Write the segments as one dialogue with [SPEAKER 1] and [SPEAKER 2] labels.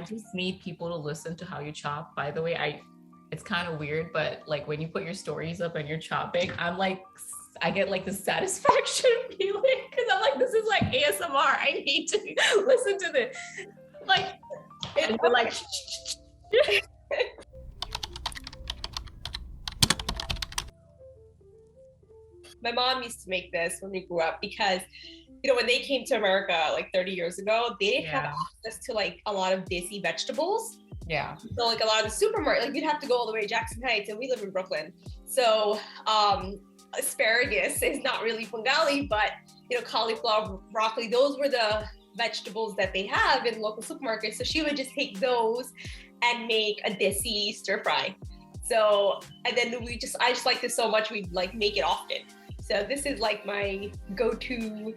[SPEAKER 1] just need people to listen to how you chop. By the way, it's kind of weird, but like when you put your stories up and you're chopping, I'm like, I get like the satisfaction feeling because I'm like, this is like ASMR. I need to listen to this. Like, and we're like,
[SPEAKER 2] my mom used to make this when we grew up because, when they came to America like 30 years ago, they didn't have access to like a lot of desi vegetables.
[SPEAKER 1] Yeah.
[SPEAKER 2] So like a lot of the supermarket, like you'd have to go all the way to Jackson Heights, and we live in Brooklyn. So asparagus is not really Bengali, but cauliflower, broccoli, those were the vegetables that they have in local supermarkets. So she would just take those and make a desi stir fry. So, and then I just like this so much, we'd like make it often. So this is like my go-to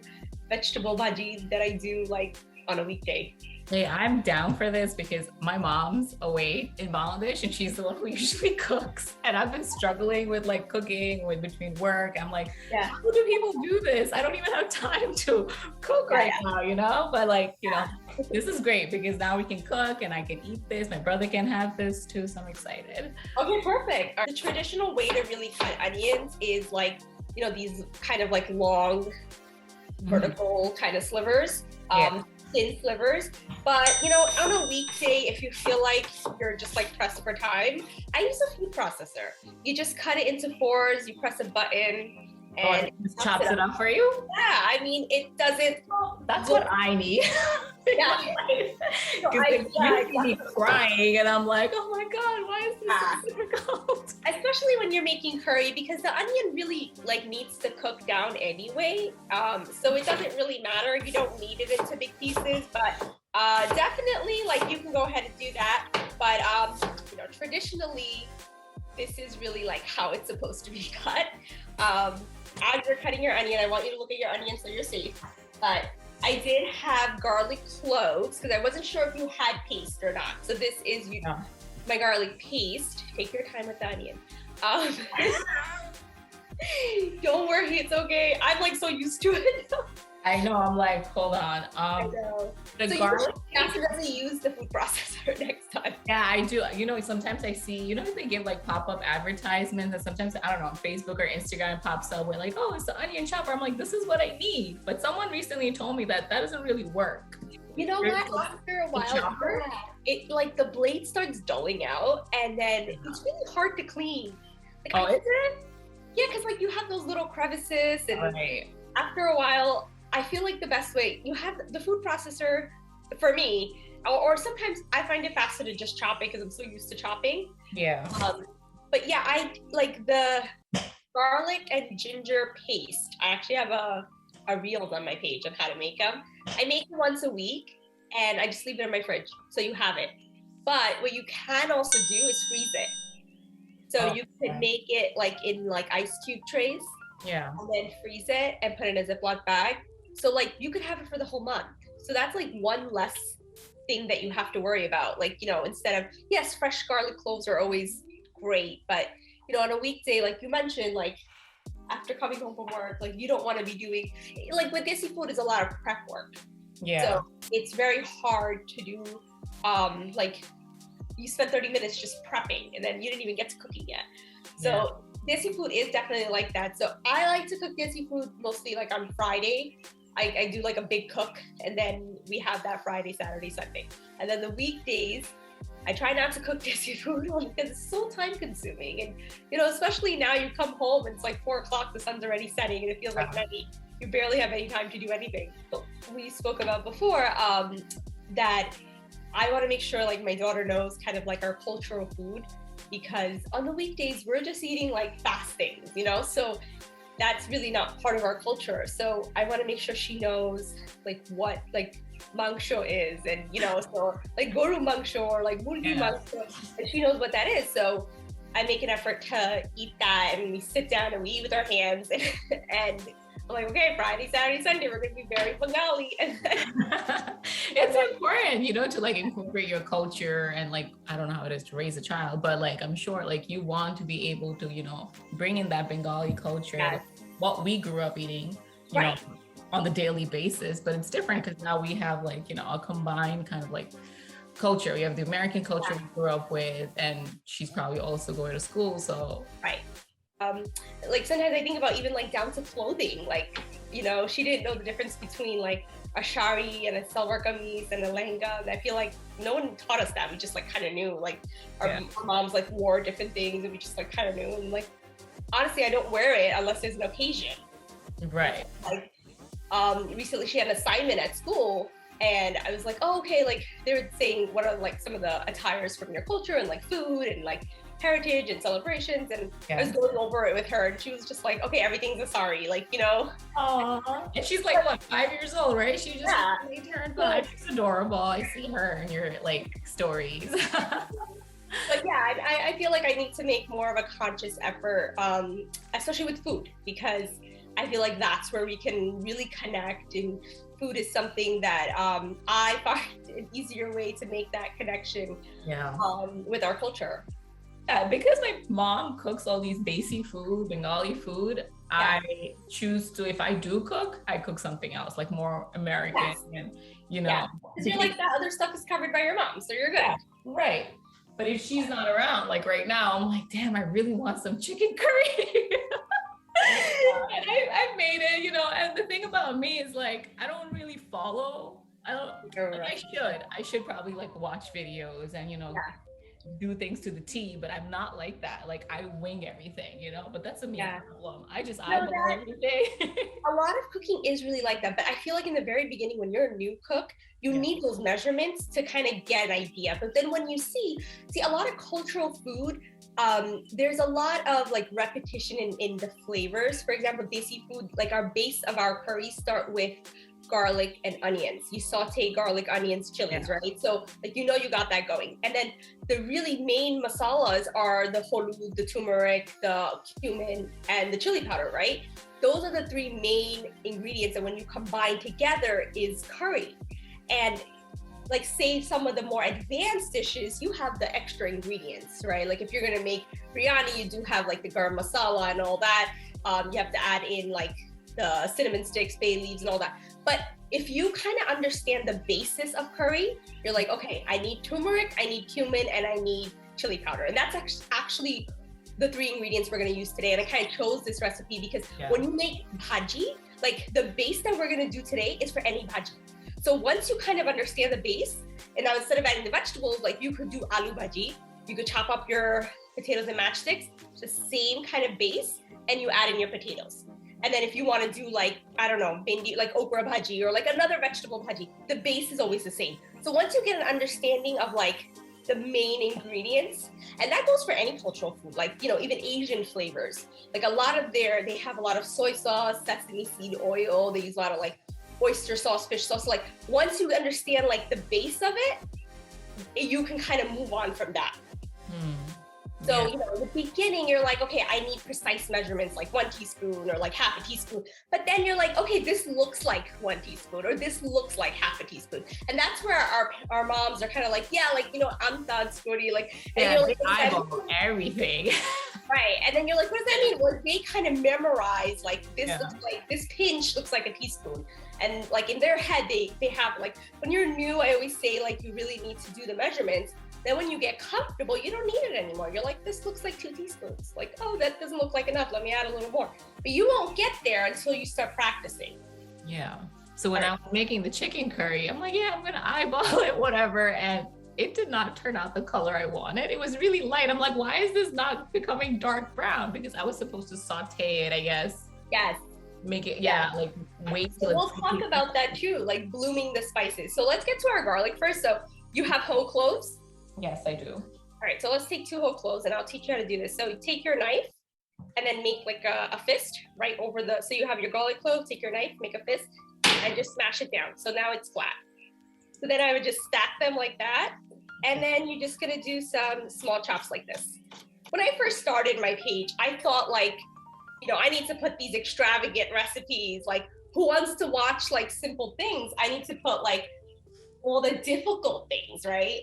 [SPEAKER 2] vegetable bhaji that I do like on a weekday.
[SPEAKER 1] Hey, I'm down for this because my mom's away in Bangladesh and she's the one who usually cooks. And I've been struggling with like cooking between work. I'm like, how do people do this? I don't even have time to cook right now, But like, this is great because now we can cook and I can eat this. My brother can have this too. So I'm excited.
[SPEAKER 2] Okay, perfect. The traditional way to really cut onions is like, these kind of like long vertical kind of slivers. Thin slivers, but on a weekday, if you feel like you're just like pressed for time, I use a food processor. You just cut it into fours, you press a button, and
[SPEAKER 1] it just chops it up for you.
[SPEAKER 2] Yeah, I mean, it doesn't.
[SPEAKER 1] That's what I need.
[SPEAKER 2] Yeah,
[SPEAKER 1] because they me crying, and I'm like, oh my god, why is this so difficult?
[SPEAKER 2] Especially when you're making curry, because the onion really like needs to cook down anyway. So it doesn't really matter. You don't need it into big pieces, but definitely like you can go ahead and do that. But traditionally, this is really like how it's supposed to be cut. As you're cutting your onion, I want you to look at your onion so you're safe. But I did have garlic cloves because I wasn't sure if you had paste or not. So this is my garlic paste. Take your time with the onion. Don't worry, it's okay. I'm like so used to it.
[SPEAKER 1] I know. I'm like, hold on.
[SPEAKER 2] I know.
[SPEAKER 1] The garlic.
[SPEAKER 2] You definitely use the food processor next time.
[SPEAKER 1] Yeah, I do. Sometimes I see, they give like pop-up advertisements, and sometimes I don't know, on Facebook or Instagram pops up with like, oh, it's the onion chopper. I'm like, this is what I need. But someone recently told me that doesn't really work.
[SPEAKER 2] You know what? After a while, it like the blade starts dulling out, and then it's really hard to clean. Like,
[SPEAKER 1] is it?
[SPEAKER 2] Yeah, because like you have those little crevices, and after a while, I feel like the best way, you have the food processor, for me, or sometimes I find it faster to just chop it because I'm so used to chopping.
[SPEAKER 1] Yeah.
[SPEAKER 2] But yeah, I like the garlic and ginger paste. I actually have a reel on my page on how to make them. I make them once a week and I just leave it in my fridge so you have it. But what you can also do is freeze it. So you could make it like in like ice cube trays.
[SPEAKER 1] Yeah.
[SPEAKER 2] And then freeze it and put it in a Ziploc bag. So like you could have it for the whole month. So that's like one less thing that you have to worry about. Like, instead of, yes, fresh garlic cloves are always great, but on a weekday, like you mentioned, like after coming home from work, like you don't want to be doing, like with desi food is a lot of prep work.
[SPEAKER 1] Yeah.
[SPEAKER 2] So it's very hard to do, like you spend 30 minutes just prepping and then you didn't even get to cooking yet. So desi food is definitely like that. So I like to cook desi food mostly like on Friday. I do like a big cook and then we have that Friday, Saturday, Sunday. And then the weekdays, I try not to cook desi food because it's so time consuming. And, especially now you come home and it's like 4 o'clock, the sun's already setting and it feels like night. You barely have any time to do anything. But we spoke about before that I want to make sure like my daughter knows kind of like our cultural food, because on the weekdays, we're just eating like fast things, so that's really not part of our culture. So I want to make sure she knows like what like mangsho is, and so like goru mangsho or like murgi mangsho, and she knows what that is. So I make an effort to eat that, and we sit down and we eat with our hands, and I'm like, okay, Friday, Saturday, Sunday, we're going to be very Bengali.
[SPEAKER 1] It's important, to like incorporate your culture, and like, I don't know how it is to raise a child, but like, I'm sure like you want to be able to, bring in that Bengali culture, what we grew up eating, you know, on the daily basis. But it's different because now we have like, a combined kind of like culture. We have the American culture we grew up with, and she's probably also going to school. So
[SPEAKER 2] right. Like sometimes I think about even like down to clothing, like, you know, she didn't know the difference between like a shari and a salwar kameez and a lehenga. And I feel like no one taught us that. We just like kind of knew, like our moms like wore different things and we just like kind of knew. And like, honestly, I don't wear it unless there's an occasion.
[SPEAKER 1] Right.
[SPEAKER 2] Like, recently she had an assignment at school and I was like, oh, okay, like they were saying what are like some of the attires from your culture and like food and like heritage and celebrations, and I was going over it with her and she was just like, okay, everything's a sari, like, you know.
[SPEAKER 1] Aww. And she's like what, 5 years old, right? She just really turned 5. She's adorable. I see her in your like stories.
[SPEAKER 2] But yeah, I feel like I need to make more of a conscious effort, especially with food, because I feel like that's where we can really connect, and food is something that I find an easier way to make that connection with our culture.
[SPEAKER 1] Yeah, because my mom cooks all these Desi food, Bengali food, I choose to, if I do cook, I cook something else, like more American, and you know.
[SPEAKER 2] Because you're like, that other stuff is covered by your mom, so you're good. Yeah,
[SPEAKER 1] right. But if she's not around, like right now, I'm like, damn, I really want some chicken curry. And I made it, you know, and the thing about me is like, I don't really follow. Like I should probably like watch videos and, you know, do things to the T, but I'm not like that. Like I wing everything, you know, but that's a me problem. I just eyeball everything.
[SPEAKER 2] A lot of cooking is really like that, but I feel like in the very beginning, when you're a new cook, you need those measurements to kind of get an idea. But then when you see a lot of cultural food, there's a lot of like repetition in the flavors. For example, Desi food, like our base of our curries start with garlic and onions. You saute garlic, onions, chilies, right? So like, you know, you got that going. And then the really main masalas are the holud, the turmeric, the cumin, and the chili powder, right? Those are the 3 main ingredients. And when you combine together is curry. And like say some of the more advanced dishes, you have the extra ingredients, right? Like if you're gonna make biryani, you do have like the garam masala and all that. You have to add in like the cinnamon sticks, bay leaves, and all that. But if you kind of understand the basis of curry, you're like, okay, I need turmeric, I need cumin, and I need chili powder. And that's actually the 3 ingredients we're gonna use today. And I kind of chose this recipe because when you make bhaji, like the base that we're gonna do today is for any bhaji. So once you kind of understand the base, and now instead of adding the vegetables, like you could do aloo bhaji, you could chop up your potatoes and matchsticks, the same kind of base, and you add in your potatoes. And then if you want to do like, I don't know, bindi, like okra bhaji or like another vegetable bhaji, the base is always the same. So once you get an understanding of like the main ingredients, and that goes for any cultural food, like, you know, even Asian flavors, like a lot of they have a lot of soy sauce, sesame seed oil, they use a lot of like oyster sauce, fish sauce. Like once you understand like the base of it, you can kind of move on from that. So, you know, in the beginning, you're like, okay, I need precise measurements, like 1 teaspoon or like half a teaspoon. But then you're like, okay, this looks like 1 teaspoon or this looks like half a teaspoon. And that's where our moms are kind of like, yeah, like, you know, I'm done, Scotty. Like, and you're like,
[SPEAKER 1] eyeball everything.
[SPEAKER 2] Right. And then you're like, what does that mean? Well, they kind of memorize like this looks like, this pinch looks like a teaspoon. And like in their head, they have like, when you're new, I always say like, you really need to do the measurements. Then when you get comfortable, you don't need it anymore. You're like, this looks like 2 teaspoons. Like, oh, that doesn't look like enough. Let me add a little more. But you won't get there until you start practicing.
[SPEAKER 1] Yeah. So when I was making the chicken curry, I'm like, yeah, I'm going to eyeball it, whatever. And it did not turn out the color I wanted. It was really light. I'm like, why is this not becoming dark brown? Because I was supposed to saute it, I guess.
[SPEAKER 2] Yes.
[SPEAKER 1] Make it, like wait till
[SPEAKER 2] we'll talk about that too, like blooming the spices. So let's get to our garlic first. So you have whole cloves?
[SPEAKER 1] Yes, I do.
[SPEAKER 2] All right, so let's take 2 whole cloves and I'll teach you how to do this. So you take your knife and then make like a fist right over so you have your garlic clove, take your knife, make a fist, and just smash it down. So now it's flat. So then I would just stack them like that. And then you're just gonna do some small chops like this. When I first started my page, I thought like, you know, I need to put these extravagant recipes, like who wants to watch like simple things? I need to put like all the difficult things, right?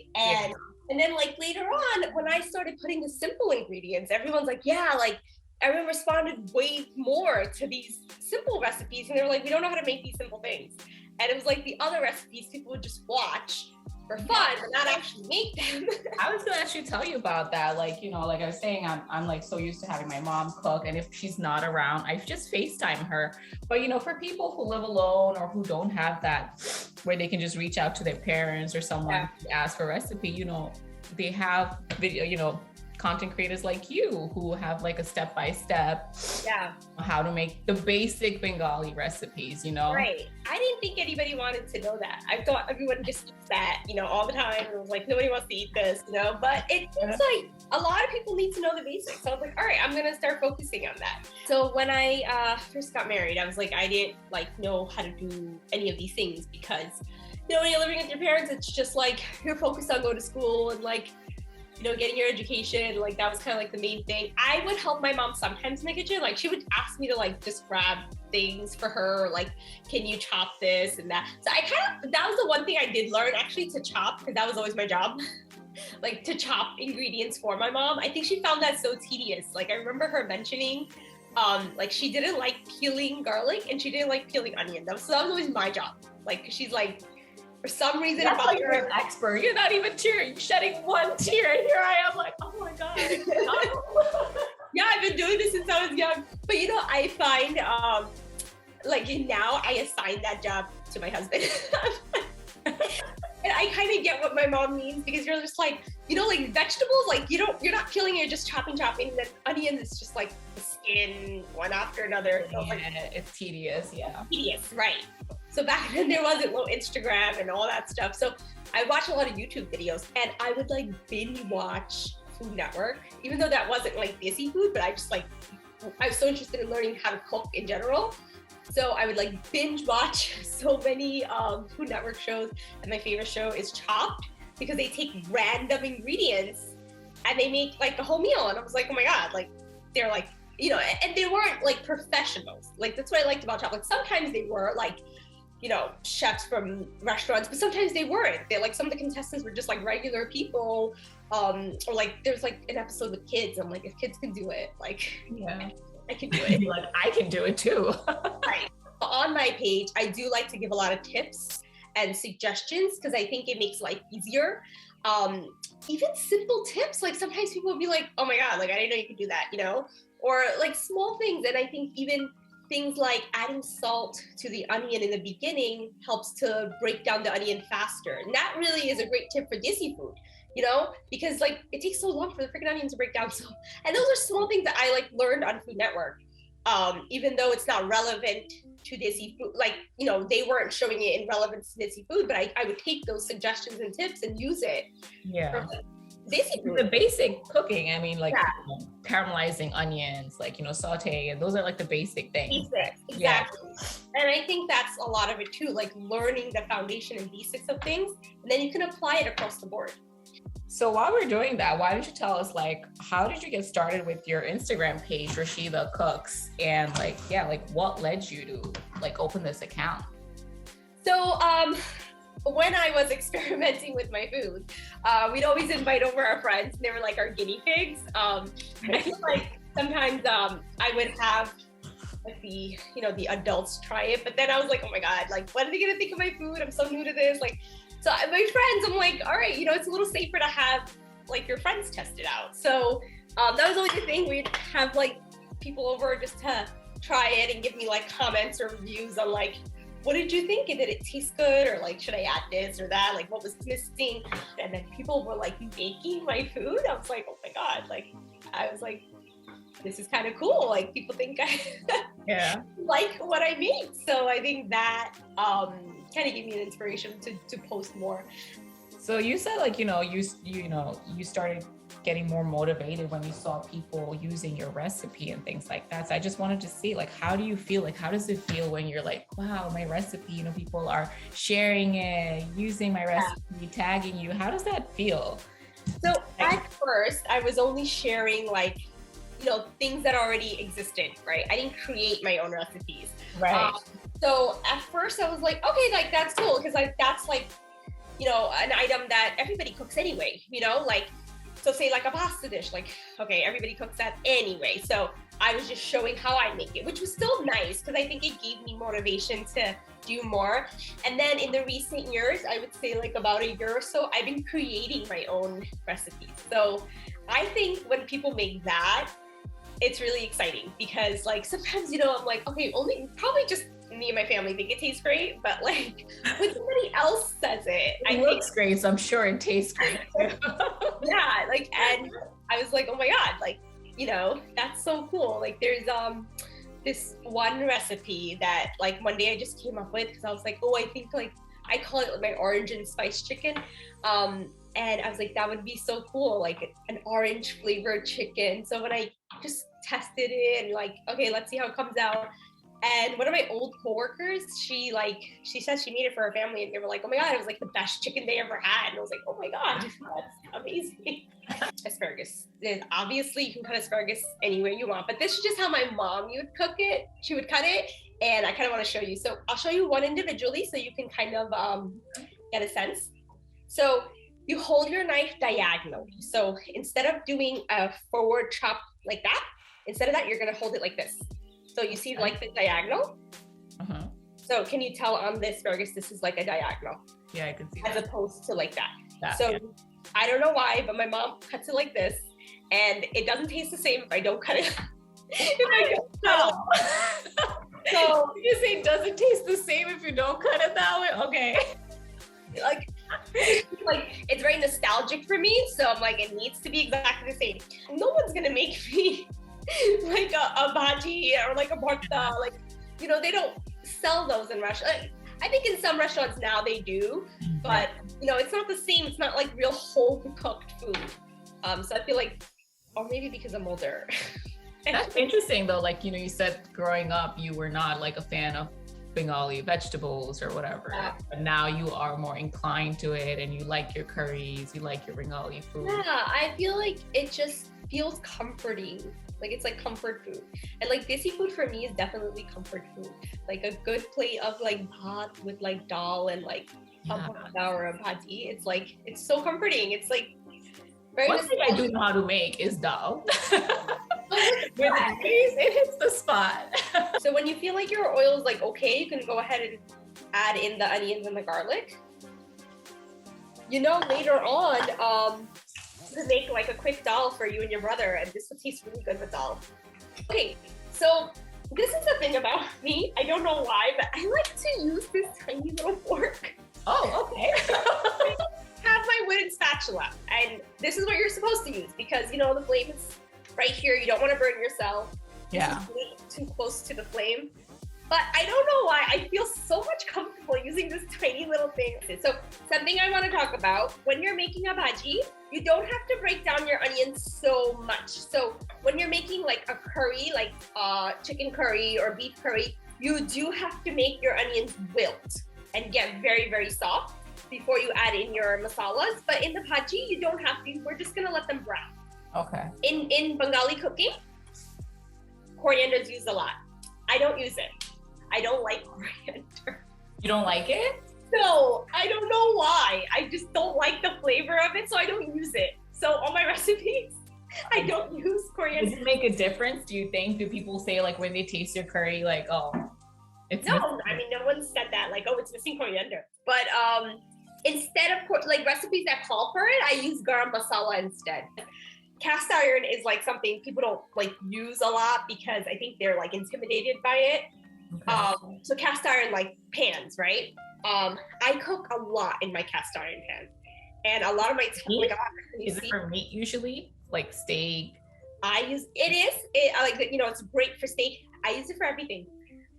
[SPEAKER 2] And then like later on, when I started putting the simple ingredients, everyone's like, yeah, like everyone responded way more to these simple recipes. And they're like, we don't know how to make these simple things. And it was like the other recipes people would just watch for fun, but not actually make them.
[SPEAKER 1] I was gonna actually tell you about that. Like, you know, like I was saying, I'm like so used to having my mom cook, and if she's not around, I just FaceTime her. But you know, for people who live alone or who don't have that, where they can just reach out to their parents or someone to ask for a recipe, you know, they have video, you know, content creators like you who have like a step-by-step how to make the basic Bengali recipes, you know?
[SPEAKER 2] Right. I didn't think anybody wanted to know that. I thought everyone just eats that, you know, all the time. It was like, nobody wants to eat this, you know? But it seems like a lot of people need to know the basics. So I was like, all right, I'm going to start focusing on that. So when I first got married, I was like, I didn't like know how to do any of these things because, you know, when you're living with your parents, it's just like, you're focused on going to school and like, you know, getting your education, like that was kind of like the main thing. I would help my mom sometimes in the kitchen. Like she would ask me to like just grab things for her, like, can you chop this and that? So that was the one thing I did learn actually, to chop, because that was always my job. Like to chop ingredients for my mom. I think she found that so tedious. Like I remember her mentioning, like she didn't like peeling garlic and she didn't like peeling onion. So that was always my job. Like she's like, for some reason,
[SPEAKER 1] that's like you're an expert. You're not even shedding one tear, and here I am, like, oh my god.
[SPEAKER 2] Yeah, I've been doing this since I was young. But you know, I find like now I assign that job to my husband, and I kind of get what my mom means, because you're just like, you know, like vegetables, like you're not peeling, you're just chopping. And then onions, it's just like the skin one after another. So
[SPEAKER 1] yeah, like, it's tedious. Yeah,
[SPEAKER 2] tedious, right? So back then there wasn't no Instagram and all that stuff. So I watched a lot of YouTube videos, and I would like binge watch Food Network, even though that wasn't like Desi food, but I was so interested in learning how to cook in general. So I would like binge watch so many Food Network shows, and my favorite show is Chopped, because they take random ingredients and they make like a whole meal. And I was like, oh my God, like they're like, you know, and they weren't like professionals. Like that's what I liked about Chopped. Like sometimes they were like, you know, chefs from restaurants, but sometimes they weren't. They like, some of the contestants were just like regular people, or like there's like an episode with kids. I'm like, if kids can do it, like,
[SPEAKER 1] yeah,
[SPEAKER 2] I can do it.
[SPEAKER 1] Like I can do it too.
[SPEAKER 2] Right. On my page, I do like to give a lot of tips and suggestions, because I think it makes life easier. Even simple tips, like sometimes people will be like, oh my God, like I didn't know you could do that, you know, or like small things. And I think even things like adding salt to the onion in the beginning helps to break down the onion faster. And that really is a great tip for Desi food, you know, because like it takes so long for the freaking onion to break down. So, and those are small things that I like learned on Food Network. Even though it's not relevant to Desi food, like, you know, they weren't showing it in relevance to Desi food, but I would take those suggestions and tips and use it.
[SPEAKER 1] Yeah.
[SPEAKER 2] Desi food.
[SPEAKER 1] The basic cooking, I mean, like you know, caramelizing onions, like, you know, saute, and those are like the basic things.
[SPEAKER 2] Basic, exactly. Yeah. And I think that's a lot of it too, like learning the foundation and basics of things, and then you can apply it across the board.
[SPEAKER 1] So while we're doing that, why don't you tell us, like, how did you get started with your Instagram page, Rasheda Cooks, and like, yeah, like what led you to like open this account? So, when I was experimenting with my food, we'd always invite over our friends, and they were like our guinea pigs. I feel like sometimes I would have like the adults try it, but then I was like, oh my God, like what are they gonna think of my food? I'm so new to this. Like, so my friends, I'm like, all right, you know, it's a little safer to have like your friends test it out. So that was always the thing. We'd have like people over just to try it and give me like comments or reviews on like, what did you think? Did it taste good? Or like, should I add this or that? Like, what was missing? And then people were like making my food. I was like, oh my God. Like, I was like, this is kind of cool. Like, people think I like what I make. So I think that kind of gave me an inspiration to post more. So you said like, you started getting more motivated when you saw people using your recipe and things like that. So I just wanted to see, like, how do you feel? Like, how does it feel when you're like, wow, my recipe, people are sharing it, using my recipe, tagging you. How does that feel?
[SPEAKER 2] So at first I was only sharing like, things that already existed, right? I didn't create my own recipes.
[SPEAKER 1] Right.
[SPEAKER 2] So at first I was like, okay, like that's cool. Cause that's like, an item that everybody cooks anyway, like, so say like a pasta dish, like, okay, everybody cooks that anyway. So I was just showing how I make it, which was still nice because I think it gave me motivation to do more. And then in the recent years, I would say like about a year or so, I've been creating my own recipes. So I think when people make that, it's really exciting because like sometimes, you know, I'm like, okay, only probably just me and my family think it tastes great, but like when somebody else says it,
[SPEAKER 1] it looks great, so I'm sure it tastes great.
[SPEAKER 2] Yeah, like, and I was like, oh my God, like, you know, that's so cool. Like there's this one recipe that like one day I just came up with because I was like, oh, I think like I call it my orange and spice chicken. And I was like, that would be so cool, like an orange flavored chicken. So when I just tested it and like, okay, let's see how it comes out. And one of my old coworkers, she said she made it for her family and they were like, oh my God, it was like the best chicken they ever had. And I was like, oh my God, that's amazing. Asparagus. And obviously you can cut asparagus any way you want, but this is just how my mom would cook it. She would cut it and I kind of want to show you. So I'll show you one individually so you can kind of get a sense. So you hold your knife diagonally. So instead of doing a forward chop like that, instead of that, you're going to hold it like this. So you see like the diagonal. So can you tell on the asparagus, this is like a diagonal?
[SPEAKER 1] Yeah, I can see
[SPEAKER 2] as
[SPEAKER 1] that.
[SPEAKER 2] opposed to like that. So yeah. I don't know why, but my mom cuts it like this and it doesn't taste the same if I don't cut it. So
[SPEAKER 1] you say it doesn't taste the same if you don't cut it that way? Okay.
[SPEAKER 2] Like it's very nostalgic for me. So I'm like, it needs to be exactly the same. No one's going to make me like a bhaji or like a bharta, like, you know, they don't sell those in Russia. Like, I think in some restaurants now they do, but you know, it's not the same. It's not like real home cooked food. So I feel like, or maybe because I'm older.
[SPEAKER 1] That's interesting though. Like, you know, you said growing up, you were not like a fan of Bengali vegetables or whatever, but now you are more inclined to it and you like your curries, you like your Bengali food.
[SPEAKER 2] Yeah, I feel like it just feels comforting. Like it's like comfort food. And like desi food for me is definitely comfort food. Like a good plate of like bhat with like dal and like or bhaji. It's like, it's so comforting. It's like very
[SPEAKER 1] one thing I do know how to make is dal. With the cheese, it hits the spot.
[SPEAKER 2] So when you feel like your oil is like okay, you can go ahead and add in the onions and the garlic. You know, later on, to make like a quick dal for you and your brother, and this would taste really good with dal. Okay, so this is the thing about me. I don't know why, but I like to use this tiny little fork.
[SPEAKER 1] Oh, okay.
[SPEAKER 2] Have my wooden spatula, and this is what you're supposed to use because you know the flame is right here. You don't want to burn yourself.
[SPEAKER 1] Yeah.
[SPEAKER 2] Too close to the flame. But I don't know why I feel so much comfortable using this tiny little thing. So something I want to talk about, when you're making a bhaji, you don't have to break down your onions so much. So when you're making like a curry, like chicken curry or beef curry, you do have to make your onions wilt and get very, very soft before you add in your masalas. But in the bhaji, you don't have to. We're just going to let them brown.
[SPEAKER 1] Okay.
[SPEAKER 2] In Bengali cooking, coriander is used a lot. I don't use it. I don't like coriander.
[SPEAKER 1] You don't like it?
[SPEAKER 2] No, I don't know why. I just don't like the flavor of it, so I don't use it. So on my recipes, I don't use coriander.
[SPEAKER 1] Does it make a difference, do you think? Do people say like when they taste your curry, like, oh, it's
[SPEAKER 2] no, missing? I mean, no one said that, like, oh, it's missing coriander. But instead of like recipes that call for it, I use garam masala instead. Cast iron is like something people don't like use a lot because I think they're like intimidated by it. Okay. So cast iron like pans, right? I cook a lot in my cast iron pan, and a lot of my
[SPEAKER 1] is it for meat usually, like steak?
[SPEAKER 2] I use it like, you know, it's great for steak. I use it for everything.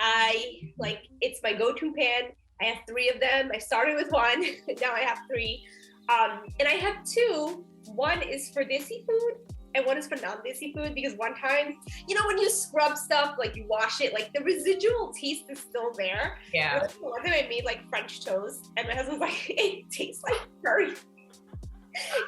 [SPEAKER 2] I like, it's my go-to pan. I have 3 of them. I started with 1, now I have 3, and I have 2. One is for desi food and one is for non-desi food, because one time, you know, when you scrub stuff, like you wash it, like the residual taste is still there.
[SPEAKER 1] Yeah.
[SPEAKER 2] One time I made like French toast and my husband's like, it tastes like curry.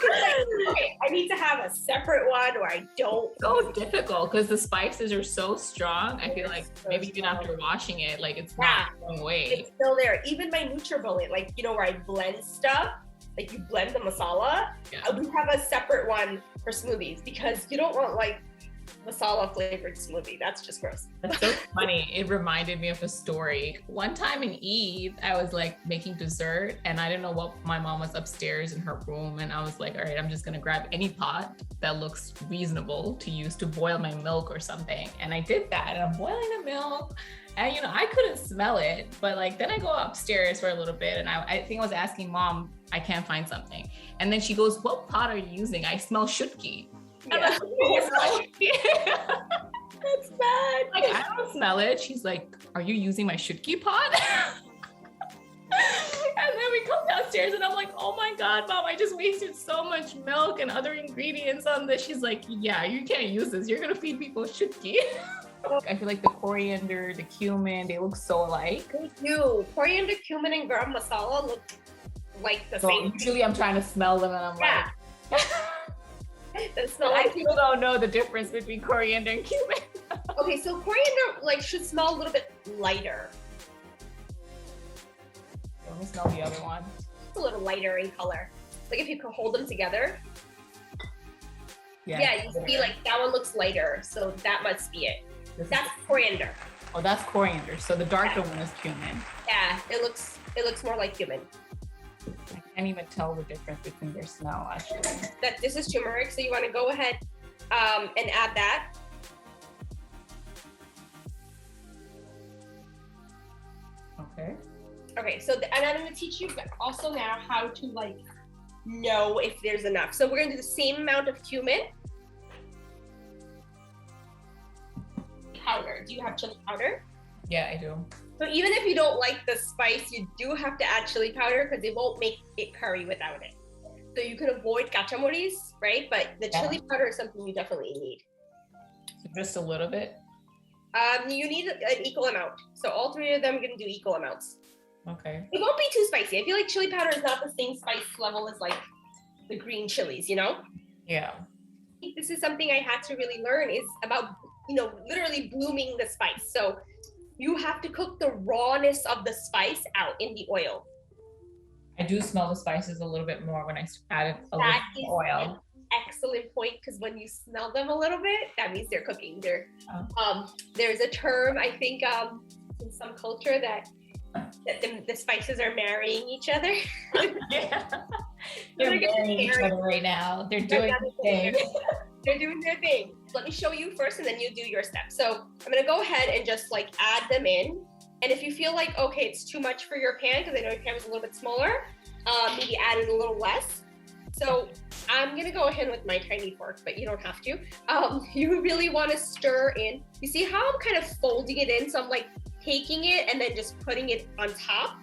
[SPEAKER 2] Like, okay, I need to have a separate one or I don't.
[SPEAKER 1] So difficult because the spices are so strong. I feel like maybe even after washing it, like it's not going away.
[SPEAKER 2] It's still there. Even my NutriBullet, like, you know, where I blend stuff, like you blend the masala, we have a separate one for smoothies because you don't want like masala flavored smoothie. That's just gross.
[SPEAKER 1] That's so funny. It reminded me of a story. One time in Eid, I was like making dessert and I didn't know what, my mom was upstairs in her room. And I was like, all right, I'm just going to grab any pot that looks reasonable to use to boil my milk or something. And I did that and I'm boiling the milk. And I couldn't smell it, but like then I go upstairs for a little bit and I think I was asking mom, I can't find something. And then she goes, what pot are you using? I smell shutki.
[SPEAKER 2] Yeah. That's bad.
[SPEAKER 1] Like, I don't smell it. She's like, are you using my shutki pot? And then we come downstairs and I'm like, oh my God, mom, I just wasted so much milk and other ingredients on this. She's like, yeah, you can't use this. You're going to feed people shutki. I feel like the coriander, the cumin, they look so alike.
[SPEAKER 2] They do. Coriander, cumin, and garam masala look like the same.
[SPEAKER 1] Usually I'm trying to smell them and I'm like... People don't know the difference between coriander and cumin.
[SPEAKER 2] Okay, so coriander like should smell a little bit lighter.
[SPEAKER 1] Let me smell the other one.
[SPEAKER 2] It's a little lighter in color. Like if you could hold them together. Yeah, you see like that one looks lighter, so that must be it. That's coriander.
[SPEAKER 1] Oh, that's coriander. So the darker one is cumin.
[SPEAKER 2] Yeah, it looks more like cumin.
[SPEAKER 1] I can't even tell the difference between their smell actually.
[SPEAKER 2] This is turmeric, so you want to go ahead and add that.
[SPEAKER 1] Okay.
[SPEAKER 2] Okay, so and I'm going to teach you also now how to like know if there's enough. So we're going to do the same amount of cumin. Powder. Do you have chili powder?
[SPEAKER 1] Yeah, I do.
[SPEAKER 2] So even if you don't like the spice, you do have to add chili powder because it won't make it curry without it. So you can avoid kachamoris, right? But the chili powder is something you definitely need.
[SPEAKER 1] Just a little bit?
[SPEAKER 2] You need an equal amount. So all three of them are going to do equal amounts.
[SPEAKER 1] Okay.
[SPEAKER 2] It won't be too spicy. I feel like chili powder is not the same spice level as like the green chilies,
[SPEAKER 1] Yeah.
[SPEAKER 2] This is something I had to really learn is about, literally blooming the spice. So you have to cook the rawness of the spice out in the oil.
[SPEAKER 1] I do smell the spices a little bit more when I add a little oil.
[SPEAKER 2] Excellent point, because when you smell them a little bit, that means they're cooking. There's a term, I think, in some culture that the spices are marrying each other.
[SPEAKER 1] Yeah. They're marrying each other right now. They're doing their thing.
[SPEAKER 2] They're doing their thing. Let me show you first and then you do your steps. So I'm gonna go ahead and just like add them in. And if you feel like, okay, it's too much for your pan, because I know your pan was a little bit smaller, maybe add in a little less. So I'm gonna go ahead with my tiny fork, but you don't have to. You really wanna stir in. You see how I'm kind of folding it in? So I'm like taking it and then just putting it on top.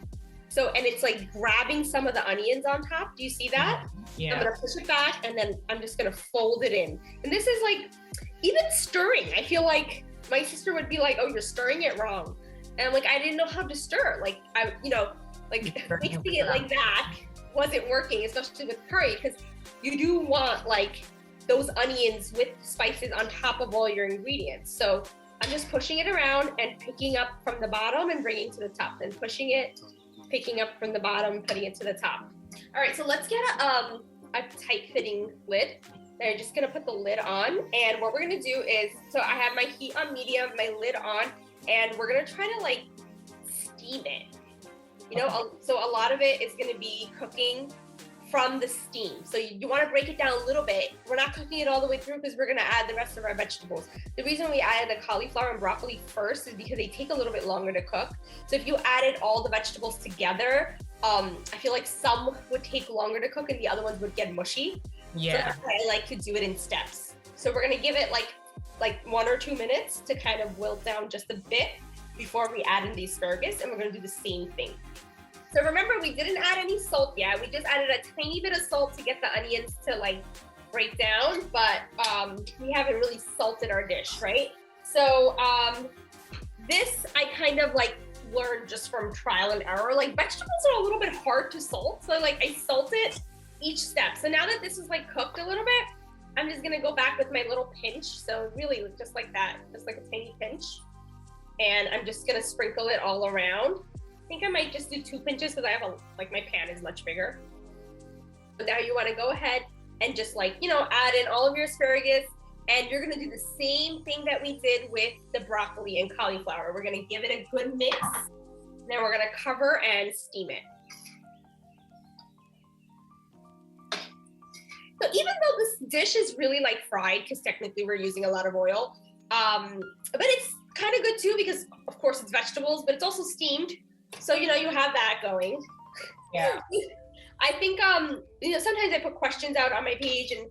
[SPEAKER 2] So, and it's like grabbing some of the onions on top. Do you see that?
[SPEAKER 1] Yeah.
[SPEAKER 2] I'm gonna push it back and then I'm just gonna fold it in. And this is like, even stirring, I feel like my sister would be like, oh, you're stirring it wrong. And I'm like, I didn't know how to stir. Like, mixing it like that wasn't working, especially with curry, because you do want like those onions with spices on top of all your ingredients. So I'm just pushing it around and picking up from the bottom and bringing to the top, and pushing it, picking up from the bottom, putting it to the top. All right, so let's get a tight fitting lid. I'm just gonna put the lid on, and what we're gonna do is, so I have my heat on medium, my lid on, and we're gonna try to like steam it. So a lot of it is gonna be cooking from the steam. So you wanna break it down a little bit. We're not cooking it all the way through because we're gonna add the rest of our vegetables. The reason we added the cauliflower and broccoli first is because they take a little bit longer to cook. So if you added all the vegetables together, I feel like some would take longer to cook and the other ones would get mushy.
[SPEAKER 1] Yeah.
[SPEAKER 2] So I like to do it in steps. So we're gonna give it like 1 or 2 minutes to kind of wilt down just a bit before we add in the asparagus, and we're gonna do the same thing. So remember, we didn't add any salt yet. We just added a tiny bit of salt to get the onions to like break down, but we haven't really salted our dish, right? So this I kind of like learned just from trial and error. Like vegetables are a little bit hard to salt, so like I salt it each step. So now that this is like cooked a little bit, I'm just gonna go back with my little pinch. So really just like that, just like a tiny pinch. And I'm just gonna sprinkle it all around. I think I might just do 2 pinches because I have my pan is much bigger. So now you wanna go ahead and just like, add in all of your asparagus. And you're gonna do the same thing that we did with the broccoli and cauliflower. We're gonna give it a good mix. Then we're gonna cover and steam it. So even though this dish is really like fried, because technically we're using a lot of oil, but it's kind of good too because of course it's vegetables, but it's also steamed. So, you have that going.
[SPEAKER 1] Yeah.
[SPEAKER 2] I think, sometimes I put questions out on my page and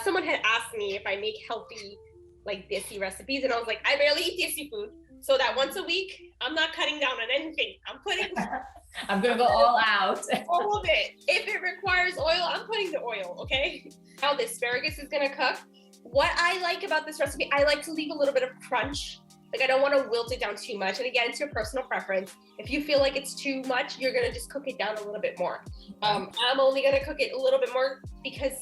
[SPEAKER 2] someone had asked me if I make healthy, like desi recipes. And I was like, I barely eat desi food. So that once a week, I'm not cutting down on anything.
[SPEAKER 1] I'm going to go all out.
[SPEAKER 2] All of it. If it requires oil, I'm putting the oil, okay? How the asparagus is going to cook. What I like about this recipe, I like to leave a little bit of crunch. Like I don't want to wilt it down too much. And again, it's your personal preference. If you feel like it's too much, you're going to just cook it down a little bit more. I'm only going to cook it a little bit more because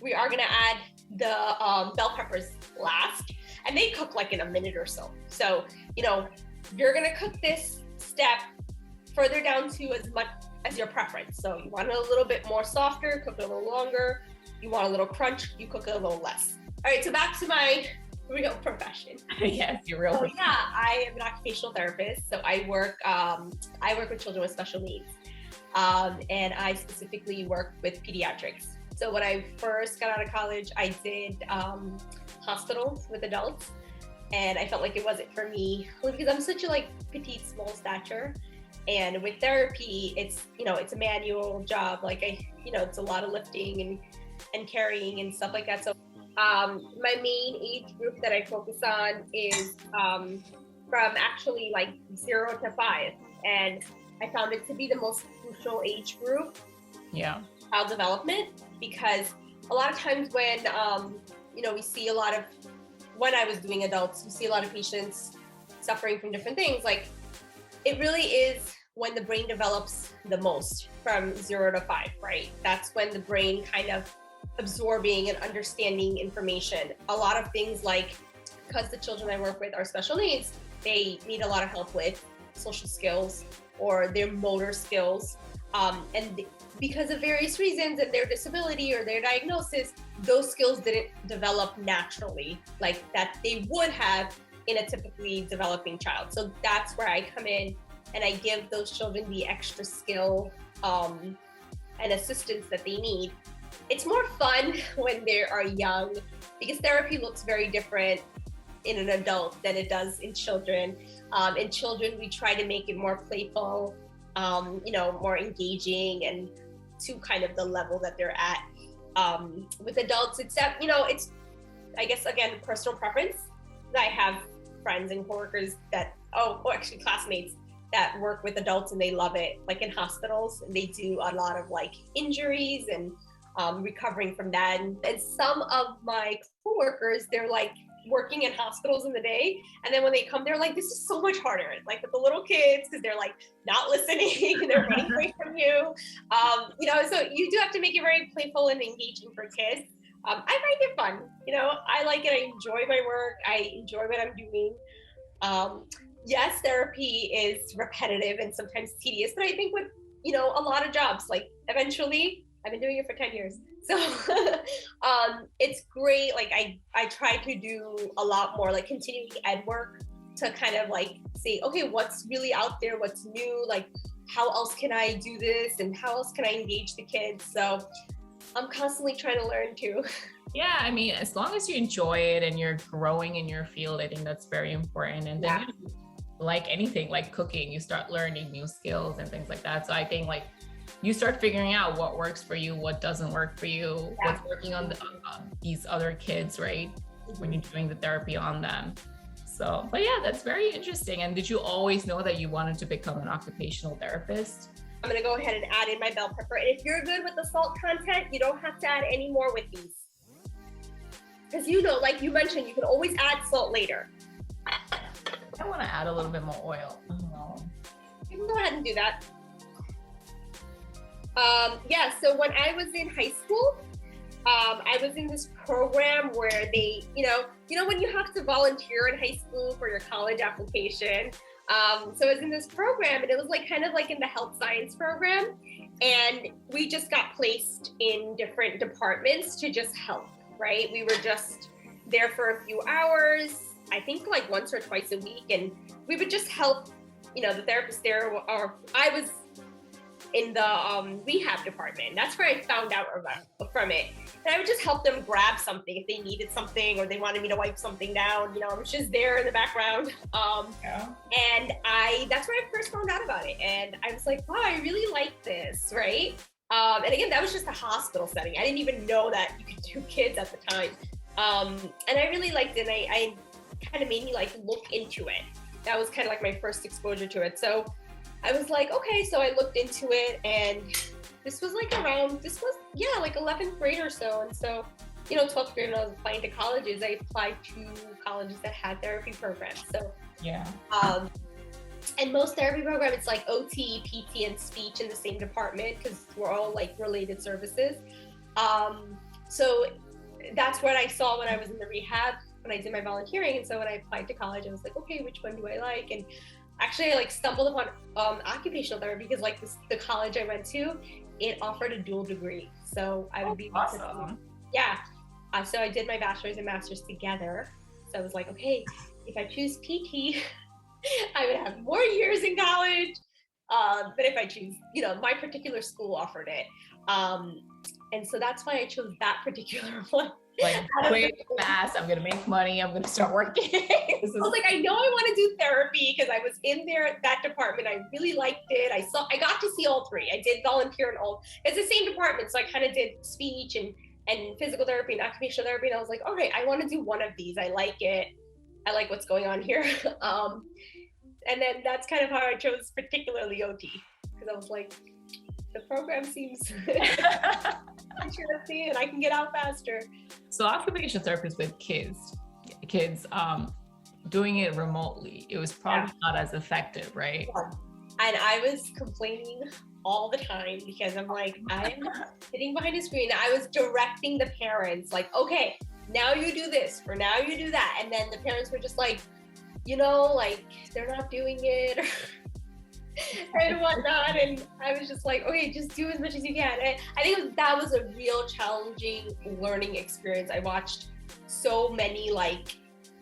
[SPEAKER 2] we are going to add the bell peppers last. And they cook like in a minute or so. So, you're going to cook this step further down to as much as your preference. So you want it a little bit more softer, cook it a little longer. You want a little crunch, you cook it a little less. All right, so back to my real profession.
[SPEAKER 1] Yes, your real profession.
[SPEAKER 2] Yeah, I am an occupational therapist. So I work with children with special needs. And I specifically work with pediatrics. So when I first got out of college, I did hospitals with adults. And I felt like it wasn't for me because I'm such a petite, small stature. And with therapy, it's a manual job. It's a lot of lifting and carrying and stuff like that. So my main age group that I focus on is from actually 0 to 5. And I found it to be the most crucial age group.
[SPEAKER 1] Yeah.
[SPEAKER 2] Child development, because a lot of times when, we see when I was doing adults, we see a lot of patients suffering from different things. It really is when the brain develops the most from 0 to 5, right? That's when the brain kind of absorbing and understanding information. A lot of things because the children I work with are special needs, they need a lot of help with social skills or their motor skills. Because of various reasons and their disability or their diagnosis, those skills didn't develop naturally like that they would have in a typically developing child. So that's where I come in and I give those children the extra skill and assistance that they need. It's more fun when they are young because therapy looks very different in an adult than it does in children. In children, we try to make it more playful, more engaging and to kind of the level that they're at. With adults, it's I guess, again, personal preference. I have friends and coworkers actually classmates that work with adults and they love it, in hospitals, and they do a lot of injuries and recovering from that. And some of my coworkers, they're working in hospitals in the day, and then when they come, they're this is so much harder, with the little kids, because they're not listening, they're running away from you. So you do have to make it very playful and engaging for kids. I find it fun. I like it. I enjoy my work. I enjoy what I'm doing. Yes, therapy is repetitive and sometimes tedious, but I think with, a lot of jobs, eventually, I've been doing it for 10 years. So it's great. I try to do a lot more continuing ed work to kind of say, okay, what's really out there? What's new? How else can I do this? And how else can I engage the kids? So I'm constantly trying to learn too.
[SPEAKER 1] Yeah, I mean, as long as you enjoy it and you're growing in your field, I think that's very important. And then like anything, like cooking, you start learning new skills and things like that. So I think you start figuring out what works for you, what doesn't work for you, what's working on these other kids, right? When you're doing the therapy on them. So, but yeah, that's very interesting. And did you always know that you wanted to become an occupational therapist?
[SPEAKER 2] I'm gonna go ahead and add in my bell pepper. And if you're good with the salt content, you don't have to add any more with these. Because like you mentioned, you can always add salt later.
[SPEAKER 1] I want to add a little bit more oil.
[SPEAKER 2] You can go ahead and do that. So when I was in high school, I was in this program where they, when you have to volunteer in high school for your college application. So I was in this program and it was kind of in the health science program. And we just got placed in different departments to just help, right? We were just there for a few hours, I think like once or twice a week. And we would just help, you know, the therapist there, or I was in the rehab department. That's where I found out from it. And I would just help them grab something if they needed something or they wanted me to wipe something down. You know, I was just there in the background. And that's where I first found out about it. And I was like, wow, I really like this, right? And again, that was just a hospital setting. I didn't even know that you could do kids at the time. And I really liked it. And I kind of made me like look into it. That was kind of like my first exposure to it. So I was like, okay, so I looked into it, and this was like 11th grade or so. And so, you know, 12th grade when I was applying to colleges, I applied to colleges that had therapy programs. So yeah. And most therapy programs, it's like OT, PT, and speech in the same department because we're all like related services. So that's what I saw when I was in the rehab, when I did my volunteering. And so when I applied to college, I was like, okay, which one do I like? And actually I like stumbled upon occupational therapy because like the college I went to, it offered a dual degree. So I would be awesome. Yeah. So I did my bachelor's and master's together. So I was like, okay, if I choose PT, I would have more years in college. But if I choose, you know, my particular school offered it. And so that's why I chose that particular one.
[SPEAKER 1] Like quick, fast, I'm gonna make money, I'm gonna start working.
[SPEAKER 2] I was like, I know I want to do therapy because I was in that department. I really liked it. I got to see all three. I did volunteer in all. It's the same department, so I kind of did speech and physical therapy and occupational therapy. And I was like, all right, I want to do one of these. I like it. I like what's going on here. And then that's kind of how I chose particularly OT, because I was like, the program seems interesting and I can get out faster.
[SPEAKER 1] So occupational therapist with kids, doing it remotely, it was probably not as effective, right?
[SPEAKER 2] Yeah. And I was complaining all the time because I'm like, I'm sitting behind a screen. I was directing the parents like, okay, now you do this, or now you do that. And then the parents were just like, you know, like they're not doing it and whatnot. And I was just like, okay, just do as much as you can. And I think that was a real challenging learning experience. I watched so many like,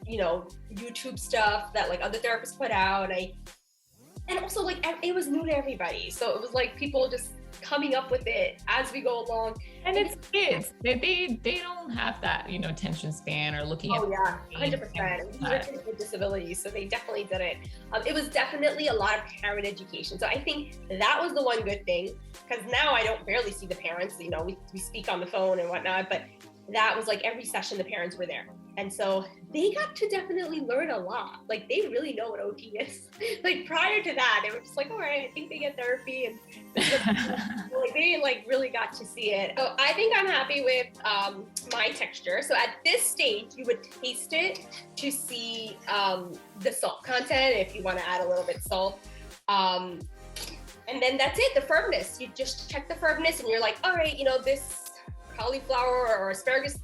[SPEAKER 2] you know, YouTube stuff that like other therapists put out. And also like it was new to everybody. So it was like people just coming up with it as we go along.
[SPEAKER 1] And it's kids. They don't have that, you know, attention span or looking at.
[SPEAKER 2] Oh yeah, 100%. These are kids with disabilities, so they definitely didn't. It was definitely a lot of parent education. So I think that was the one good thing, because now I don't barely see the parents. You know, we speak on the phone and whatnot, but that was like every session the parents were there. And so they got to definitely learn a lot. Like they really know what OT is. Like prior to that, they were just like, all right, I think they get therapy. And like they like really got to see it. So I think I'm happy with my texture. So at this stage, you would taste it to see the salt content, if you want to add a little bit of salt. And then that's it, the firmness. You just check the firmness and you're like, all right, you know, this cauliflower or asparagus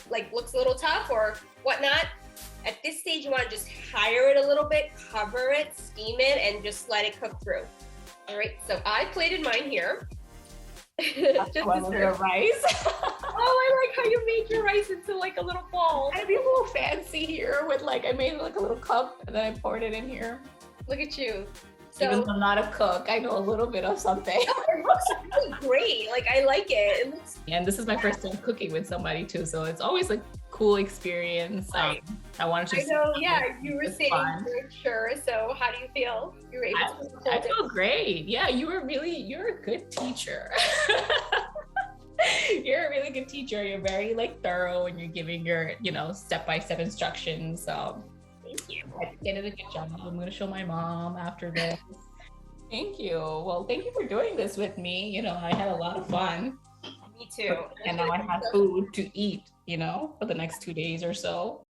[SPEAKER 2] like looks a little tough or whatnot. At this stage, you want to just higher it a little bit, cover it, steam it, and just let it cook through. All right, so I plated mine here.
[SPEAKER 1] Just rice.
[SPEAKER 2] Oh, I like how you made your rice into like a little ball.
[SPEAKER 1] I'd be a little fancy here with like, I made like a little cup and then I poured it in here.
[SPEAKER 2] Look at you. So,
[SPEAKER 1] even though I'm not a cook, I know a little bit of something.
[SPEAKER 2] It looks really great. Like I like it.
[SPEAKER 1] And this is my first time cooking with somebody too, so it's always a cool experience.
[SPEAKER 2] Right.
[SPEAKER 1] I wanted to.
[SPEAKER 2] I know. Yeah, you were saying you're sure. So how do you feel? You were able to.
[SPEAKER 1] I feel great. Yeah, you're a good teacher. You're a really good teacher. You're very like thorough and you're giving your, you know, step-by-step instructions.
[SPEAKER 2] Thank you.
[SPEAKER 1] I did a good job. I'm going to show my mom after this. Thank you. Well, thank you for doing this with me. You know, I had a lot of fun.
[SPEAKER 2] Me too.
[SPEAKER 1] And now I have food to eat, you know, for the next 2 days or so.